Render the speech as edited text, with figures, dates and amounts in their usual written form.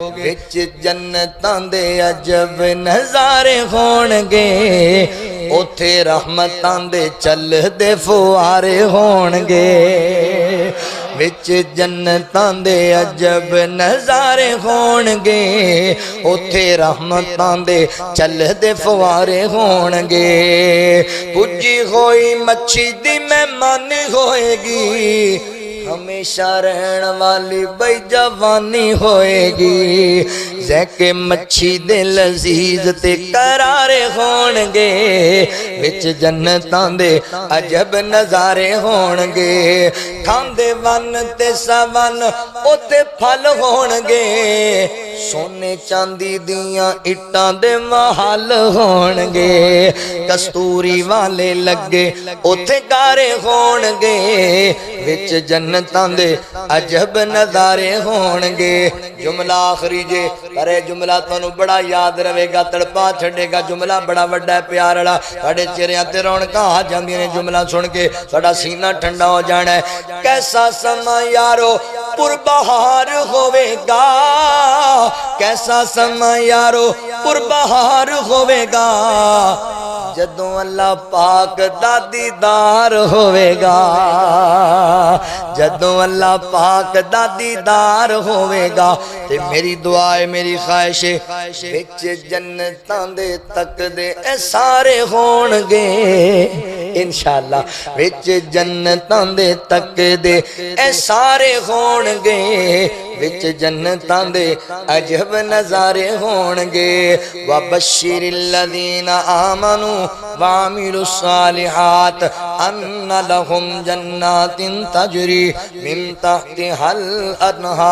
विच जन्नतां दे अजब नज़ारे होणगे, उथे रहमतां दे चलदे फुआरे होणगे। विच जन्नतां दे अजब नज़ारे होणगे, उथे रहमतां दे चलदे फुआरे होणगे। पुजी होई मच्छी दी मेहमानी होएगी, हमेशा रहन वाली बई जवानी होएगी। जैके मच्छी दे लजीज ते करारे होणगे, विच जन्नतां दे अजब नज़ारे होणगे। खांदे वन ते सवन उते फल होणगे, सोने चांदी दियां इट्टां दे महल होणगे। कस्तूरी वाले लगे उथे गारे होणगे, विच जन्नतां दे अजब नज़ारे होणगे। जुमला आखिरी जे, अरे जुमला तुहानू बड़ा याद रहेगा, तड़पा छड़ेगा। जुमला बड़ा वड्डा है, प्यार वाला। साडे चेहरियां ते रौनकां आ जांदियां ने जुमला सुन के, साडा सीना ठंडा हो जाना है। कैसा समा यारो पुरबहार होवेगा, कैसा समा यारो पुरबहार होवेगा, जदों अल्लाह पाक दा दीदार होवेगा। जदों अल्लाह पाक दा दीदार होवेगा। ते मेरी दुआ है, मेरी ख्वाहिश है, विच जन्नतां दे तकदे ए सारे होणगे इंशाअल्लाह। विच जन्नतां दे तकदे ए सारे होणगे, विच जन्नतां दे अजब नज़ारे होणगे। वबश्शिरिल लज़ीना आमनू वामिलु सालिहात अन्ना लहुम जन्नातिन तजरी मिन तहतिहल अन्हार।